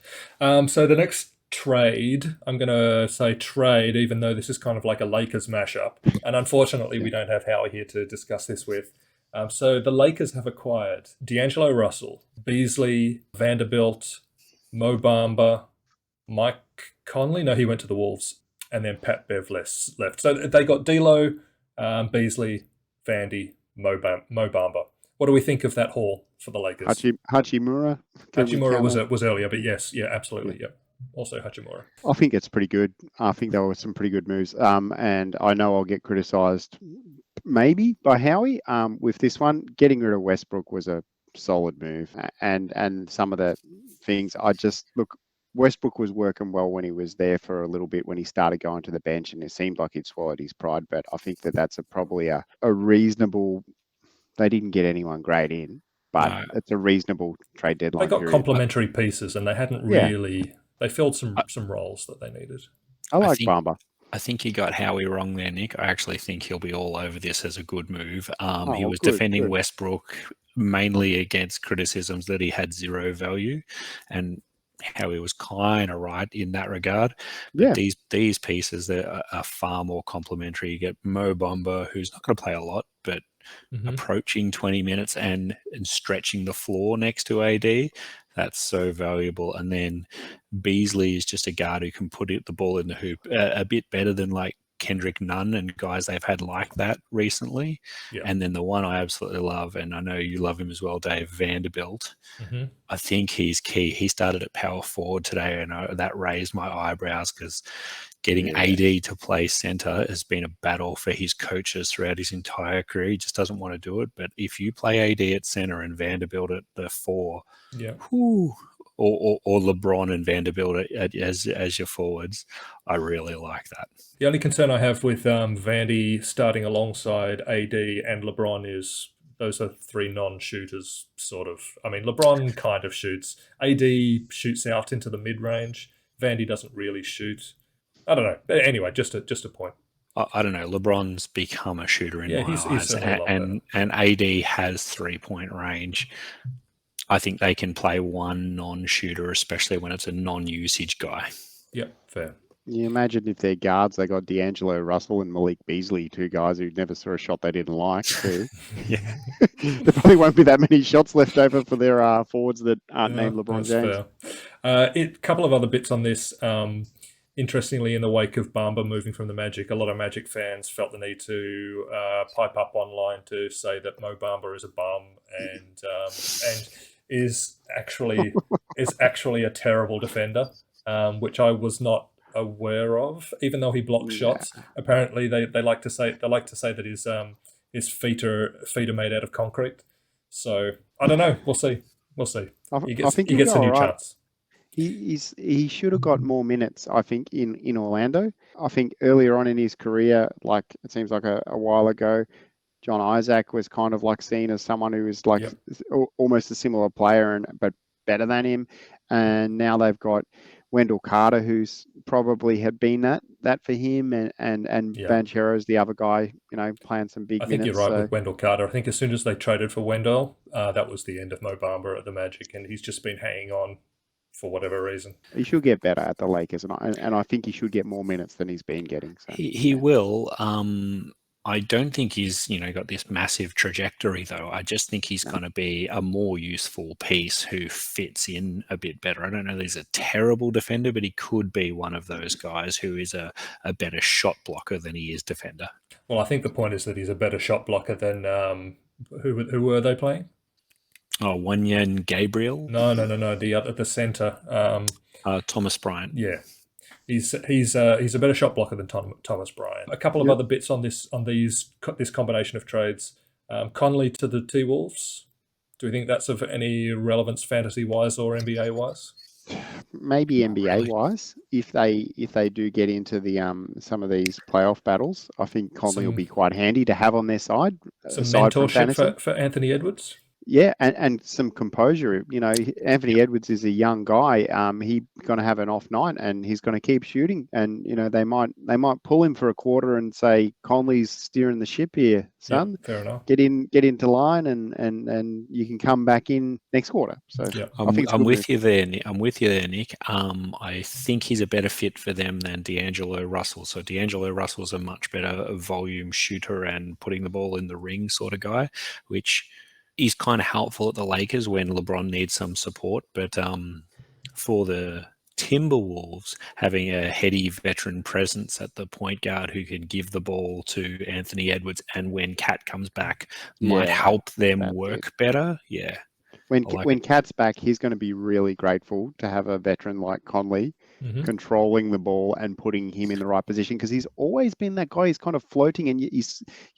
So the next trade, I'm going to say trade, even though this is kind of like a Lakers mashup. And unfortunately, we don't have Howie here to discuss this with. So the Lakers have acquired D'Angelo Russell, Beasley, Vanderbilt, Mo Bamba, Mike Conley. No, he went to the Wolves. And then Pat Bev left. So they got D'Lo, Beasley, Vandy, Mo Bamba. What do we think of that haul for the Lakers? Hachimura. Hachimura was earlier, but yes, yeah, absolutely, yeah. Also Hachimura. I think it's pretty good. I think there were some pretty good moves. And I know I'll get criticised maybe by Howie with this one. Getting rid of Westbrook was a solid move. And some of the things Westbrook was working well when he was there for a little bit when he started going to the bench, and it seemed like he'd swallowed his pride. But I think that's probably a reasonable. They didn't get anyone great in, but it's a reasonable trade deadline. They got complementary pieces, and they hadn't really. They filled some roles that they needed. I think Bamba. I think you got Howie wrong there, Nick. I actually think he'll be all over this as a good move. He was defending Westbrook mainly against criticisms that he had zero value, and Howie was kind of right in that regard. But these pieces are far more complementary. You get Mo Bamba, who's not going to play a lot, but approaching 20 minutes and stretching the floor next to AD. That's so valuable. And then Beasley is just a guard who can put the ball in the hoop a bit better than like Kendrick Nunn and guys they've had like that recently. Yeah. And then the one I absolutely love, and I know you love him as well, Dave, Vanderbilt. I think he's key. He started at power forward today, and that raised my eyebrows because getting AD to play center has been a battle for his coaches throughout his entire career. He just doesn't want to do it. But if you play AD at center and Vanderbilt at the 4, or LeBron and Vanderbilt as your forwards, I really like that. The only concern I have with Vandy starting alongside AD and LeBron is those are 3 non-shooters, sort of. I mean, LeBron kind of shoots. AD shoots out into the mid-range. Vandy doesn't really shoot. I don't know. But anyway, just a point. I don't know. LeBron's become a shooter in my eyes, and AD has 3-point range. I think they can play one non-shooter, especially when it's a non-usage guy. Yeah, fair. You imagine if they're guards, they got D'Angelo Russell and Malik Beasley, two guys who never saw a shot they didn't like too. Yeah. There probably won't be that many shots left over for their forwards that aren't named LeBron That's James. fair. A couple of other bits on this. Interestingly, in the wake of Bamba moving from the Magic, a lot of Magic fans felt the need to pipe up online to say that Mo Bamba is a bum and is actually a terrible defender, which I was not aware of. Even though he blocks shots, apparently they like to say that his feet are made out of concrete. So I don't know. We'll see. He gets a new chance. He should have got more minutes, I think, in Orlando. I think earlier on in his career, like it seems like a while ago, John Isaac was kind of like seen as someone who was like almost a similar player but better than him. And now they've got Wendell Carter, who's probably had been that for him, and Banchero's the other guy, playing some big minutes. I think you're right with Wendell Carter. I think as soon as they traded for Wendell, that was the end of Mo Bamba at the Magic, and he's just been hanging on for whatever reason. He should get better at the Lakers, and I think he should get more minutes than he's been getting. So. He will. I don't think he's got this massive trajectory though. I just think he's going to be a more useful piece who fits in a bit better. I don't know that he's a terrible defender, but he could be one of those guys who is a better shot blocker than he is defender. Well, I think the point is that he's a better shot blocker than who were they playing? Oh, Wanyan Gabriel? No. The center. Thomas Bryant. Yeah. He's a better shot blocker than Thomas Bryant. A couple of other bits on this combination of trades. Conley to the T-Wolves. Do we think that's of any relevance fantasy-wise or NBA-wise? Maybe NBA-wise, if they do get into the some of these playoff battles, I think Conley will be quite handy to have on their side. Some mentorship for Anthony Edwards. Yeah, and some composure. Anthony Edwards is a young guy. He's going to have an off night, and he's going to keep shooting. And they might pull him for a quarter and say, "Conley's steering the ship here, son. Yeah, fair enough. Get into line, and you can come back in next quarter." So I'm with you there, Nick. I think he's a better fit for them than D'Angelo Russell. So D'Angelo Russell's a much better volume shooter and putting the ball in the ring sort of guy, which is kind of helpful at the Lakers when LeBron needs some support. But for the Timberwolves, having a heady veteran presence at the point guard who can give the ball to Anthony Edwards and when Cat comes back might help them work better. Yeah. When Cat's back, he's going to be really grateful to have a veteran like Conley controlling the ball and putting him in the right position, because he's always been that guy. He's kind of floating, and you're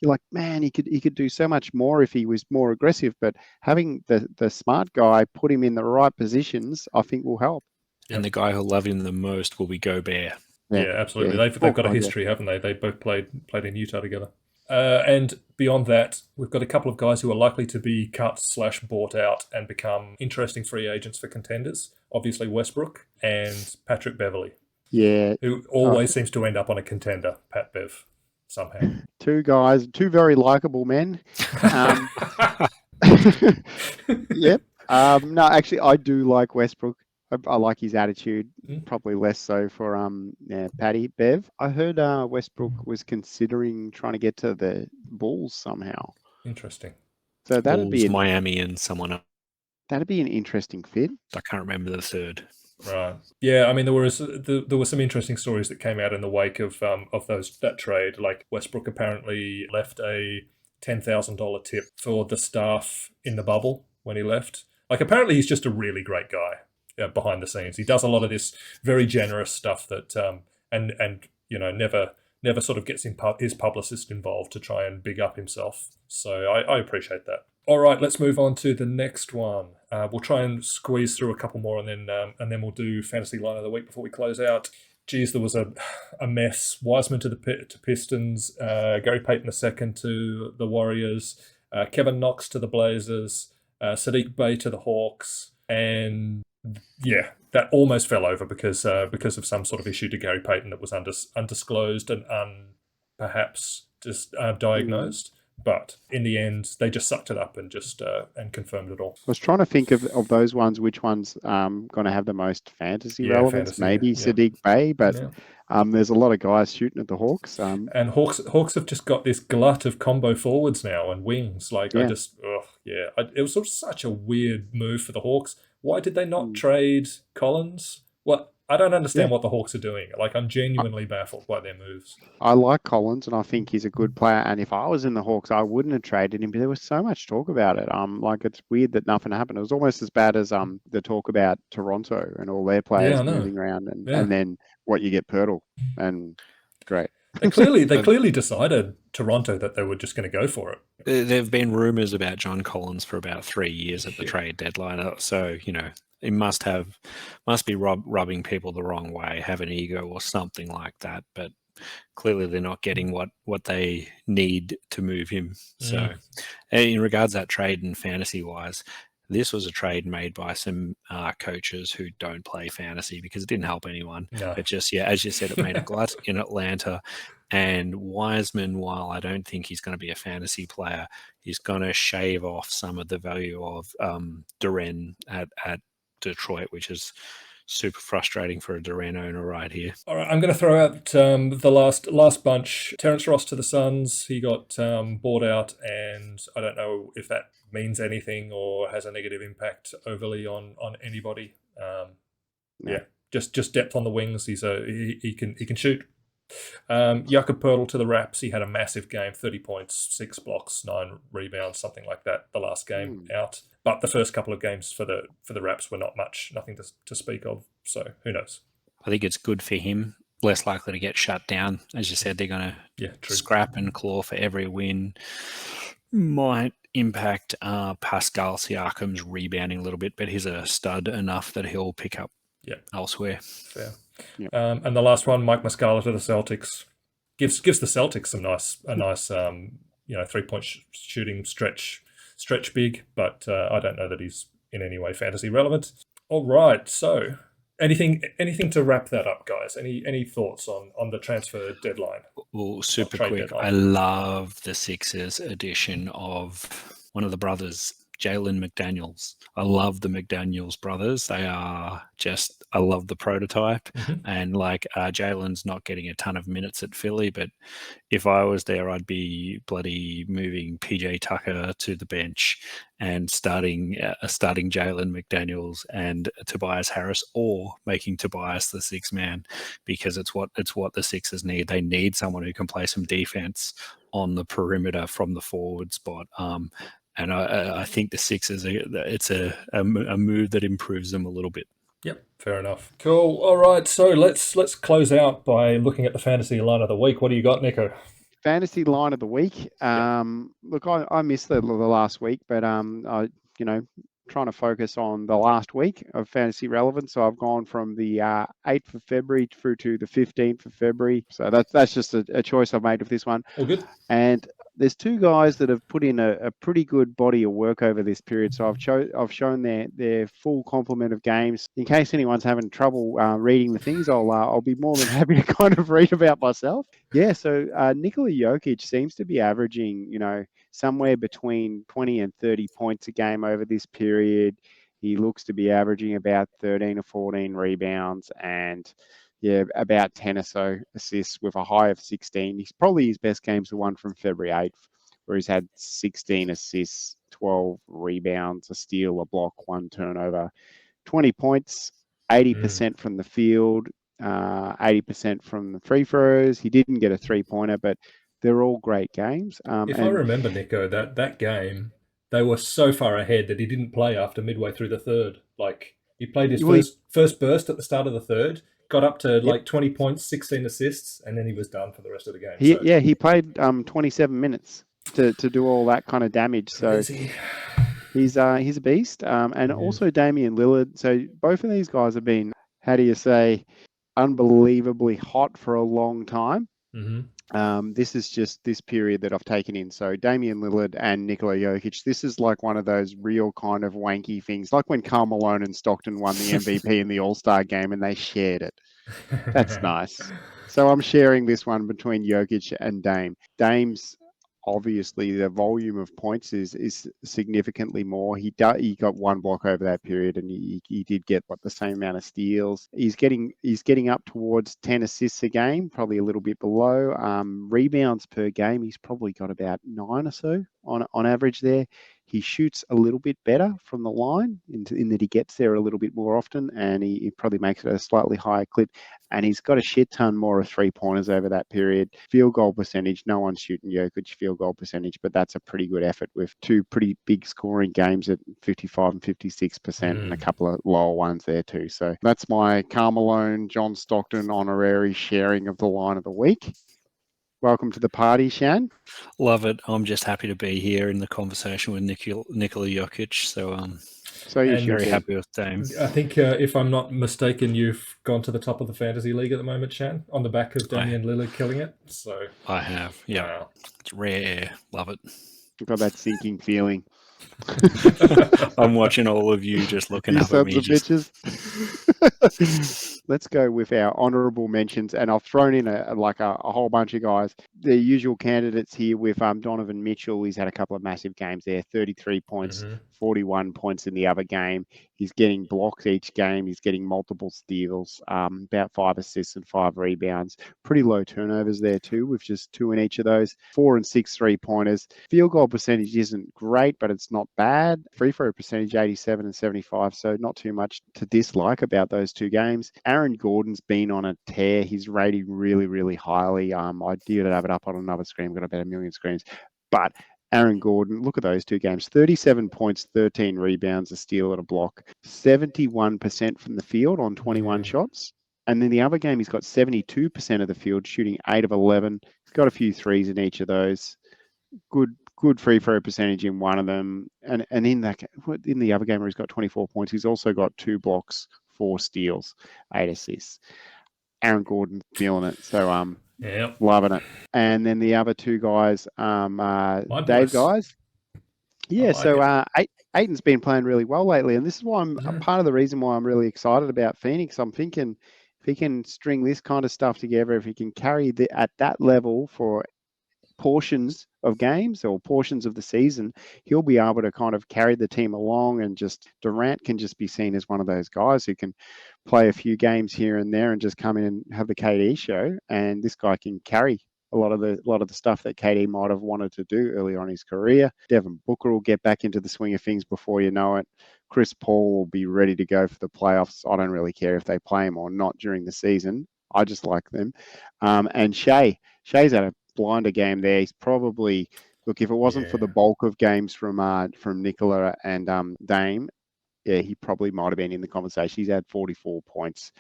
like, man, he could do so much more if he was more aggressive. But having the smart guy put him in the right positions, I think will help. And the guy who'll love him the most will be Gobert. Yeah, absolutely. They've got a history, haven't they? They both played in Utah together. And beyond that, we've got a couple of guys who are likely to be cut / bought out and become interesting free agents for contenders. Obviously, Westbrook and Patrick Beverley. Yeah. Who always seems to end up on a contender, Pat Bev, somehow. Two guys, two very likable men. Yep. No, actually, I do like Westbrook. I like his attitude, probably less so for Patty Bev. I heard Westbrook was considering trying to get to the Bulls somehow. Interesting. So that'd be Miami and someone else. That'd be an interesting fit. I can't remember the third. Right. Yeah. I mean, there were some interesting stories that came out in the wake of that trade. Like Westbrook apparently left a $10,000 tip for the staff in the bubble when he left. Like apparently he's just a really great guy. Behind the scenes, he does a lot of this very generous stuff that, and never sort of gets his publicist involved to try and big up himself. So I appreciate that. All right, let's move on to the next one. We'll try and squeeze through a couple more, and then we'll do fantasy line of the week before we close out. Geez, there was a mess. Wiseman to Pistons, Gary Payton II to the Warriors, Kevin Knox to the Blazers, Sadiq Bey to the Hawks, and yeah, that almost fell over because of some sort of issue to Gary Payton that was undisclosed and perhaps just diagnosed. But in the end, they just sucked it up and just and confirmed it all. I was trying to think of those ones, which one's going to have the most fantasy Yeah, relevance. fantasy, Maybe yeah. Sadiq Bey, but Yeah. there's a lot of guys shooting at the Hawks. And Hawks have just got this glut of combo forwards now and wings. Like Yeah. it was sort of such a weird move for the Hawks. Why did they not Mm. trade Collins? Well, I don't understand Yeah. what the Hawks are doing. Like, I'm genuinely baffled by their moves. I like Collins, and I think he's a good player. And if I was in the Hawks, I wouldn't have traded him. But there was so much talk about it. Like, it's weird that nothing happened. It was almost as bad as the talk about Toronto and all their players Yeah, I know. moving around, Yeah. and then what you get Pirtle, and great. They clearly decided, Toronto, that they were just going to go for it. There have been rumours about John Collins for about 3 years at the trade deadline. So, it must be rubbing people the wrong way, have an ego or something like that. But clearly they're not getting what they need to move him. So in regards to that trade and fantasy-wise, this was a trade made by some coaches who don't play fantasy because it didn't help anyone. No. But just, as you said, it made a glut in Atlanta. And Wiseman, while I don't think he's going to be a fantasy player, he's going to shave off some of the value of Durant at Detroit, which is super frustrating for a Durant owner right here. All right, I'm going to throw out the last bunch. Terrence Ross to the Suns. He got bought out, and I don't know if that means anything or has a negative impact overly on anybody. Yeah, just depth on the wings. He can shoot. Jakob Poeltl to the Raps. He had a massive game, 30 points, 6 blocks, 9 rebounds, something like that. The last game out, but the first couple of games for the Raps were nothing to speak of. So who knows? I think it's good for him. Less likely to get shut down. As you said, they're going to scrap and claw for every win. Might impact Pascal Siakam's rebounding a little bit, but he's a stud enough that he'll pick up elsewhere. Fair. Yep. And the last one, Mike Muscala to the Celtics, gives the Celtics a nice 3-point shooting stretch big, but I don't know that he's in any way fantasy relevant. All right, so anything to wrap that up, guys? Any thoughts on the transfer deadline? Well, super quick. Deadline? I love the Sixers edition of one of the brothers, Jalen McDaniels. I love the McDaniels brothers. They are just, I love the prototype. And Jalen's not getting a ton of minutes at Philly, but if I was there, I'd be bloody moving PJ Tucker to the bench and starting Jalen McDaniels and Tobias Harris, or making Tobias the sixth man, because it's what the Sixers need. They need someone who can play some defense on the perimeter from the forward spot. And I think the Sixers, it's a move that improves them a little bit. Yep, fair enough. Cool. All right, so let's close out by looking at the fantasy line of the week. What do you got, Nico? Fantasy line of the week. Look, I missed the last week, but I trying to focus on the last week of fantasy relevance. So I've gone from the 8th of February through to the 15th of February. So that's just a choice I've made with this one. All good. And there's 2 guys that have put in a pretty good body of work over this period. So I've shown their full complement of games. In case anyone's having trouble reading the things, I'll be more than happy to kind of read about myself. Yeah. So Nikola Jokic seems to be averaging, somewhere between 20 and 30 points a game over this period. He looks to be averaging about 13 or 14 rebounds and about 10 or so assists with a high of 16. He's probably his best game's the one from February 8th, where he's had 16 assists, 12 rebounds, a steal, a block, 1 turnover, 20 points, 80% from the field, 80% from the free throws. He didn't get a 3-pointer, but they're all great games. If I remember, Nico, that game, they were so far ahead that he didn't play after midway through the third. Like, he played his first burst at the start of the third, got up to 20 points, 16 assists, and then he was done for the rest of the game. He played 27 minutes to do all that kind of damage. So he's a beast. And also Damian Lillard. So both of these guys have been, unbelievably hot for a long time. This is just this period that I've taken in. So Damian Lillard and Nikola Jokic, this is like one of those real kind of wanky things, like when Karl Malone and Stockton won the MVP in the All-Star game and they shared it. That's nice. So I'm sharing this one between Jokic and Dame. Dame's obviously the volume of points is significantly more. He got 1 block over that period, and he did get the same amount of steals. He's getting up towards 10 assists a game, probably a little bit below. Rebounds per game, he's probably got about 9 or so on average there. He shoots a little bit better from the line in that he gets there a little bit more often, and he probably makes it a slightly higher clip. And he's got a shit ton more of 3-pointers over that period. Field goal percentage, no one's shooting Jokic field goal percentage, but that's a pretty good effort with 2 pretty big scoring games at 55 and 56% and a couple of lower ones there too. So that's my Karl Malone, John Stockton honorary sharing of the line of the week. Welcome to the party, Shan. Love it. I'm just happy to be here in the conversation with Nikola Jokic. So you very happy with Dame. I think, if I'm not mistaken, you've gone to the top of the fantasy league at the moment, Shan, on the back of Damian Lillard killing it. So I have, yeah. Wow. It's rare. Love it. I've got that sinking feeling. I'm watching all of you just looking up at me. Bitches. Let's go with our honourable mentions, and I've thrown in a whole bunch of guys. The usual candidates here with Donovan Mitchell. He's had a couple of massive games there, 33 points, 41 points in the other game. He's getting blocks each game. He's getting multiple steals, about 5 assists and 5 rebounds. Pretty low turnovers there too, with just 2 in each of those. 4 and 6 3-pointers. Field goal percentage isn't great, but it's not bad. Free throw percentage 87 and 75, so not too much to dislike about those 2 games. Aaron Gordon's been on a tear. He's rated really, really highly. I did have it up on another screen. Got about 1 million screens, but Aaron Gordon, look at those 2 games. 37 points, 13 rebounds, a steal and a block. 71% from the field on 21 shots. And then the other game, he's got 72% of the field, shooting 8 of 11. He's got a few threes in each of those. Good free throw percentage in one of them. And in the other game where he's got 24 points, he's also got 2 blocks, 4 steals, 8 assists. Aaron Gordon feeling it. So loving it. And then the other 2 guys, Dave guys. Yeah, so Aiton's been playing really well lately, and this is why part of the reason why I'm really excited about Phoenix. I'm thinking if he can string this kind of stuff together, if he can carry at that level for portions of games or portions of the season, he'll be able to kind of carry the team along, and just Durant can just be seen as one of those guys who can play a few games here and there and just come in and have the KD show, and this guy can carry a lot of the stuff that KD might have wanted to do early on in his career. Devin Booker will get back into the swing of things before you know it. Chris Paul will be ready to go for the playoffs. I don't really care if they play him or not during the season. I just like them. And Shai's had a blinder game there. He's probably, look, if it wasn't for the bulk of games from Nikola and Dame, he probably might have been in the conversation. He's had 44 points,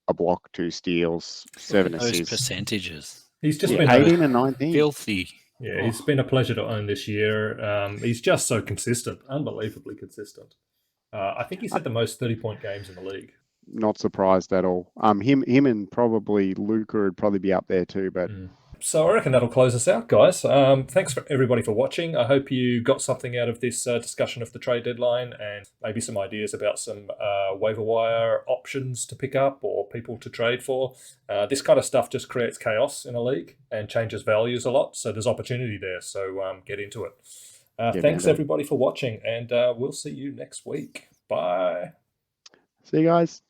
a block, 2 steals, 7 assists. Those percentages. He's just been 18 and 19. Filthy. Yeah, he's been a pleasure to own this year. He's just so consistent, unbelievably consistent. I think he's had the most 30-point games in the league. Not surprised at all. Him and probably Luka would probably be up there too, but So I reckon that'll close us out, guys. Thanks for everybody for watching. I hope you got something out of this discussion of the trade deadline, and maybe some ideas about some waiver wire options to pick up or people to trade for. This kind of stuff just creates chaos in a league and changes values a lot. So there's opportunity there. So get into it. Thanks everybody for watching, and we'll see you next week. Bye. See you guys.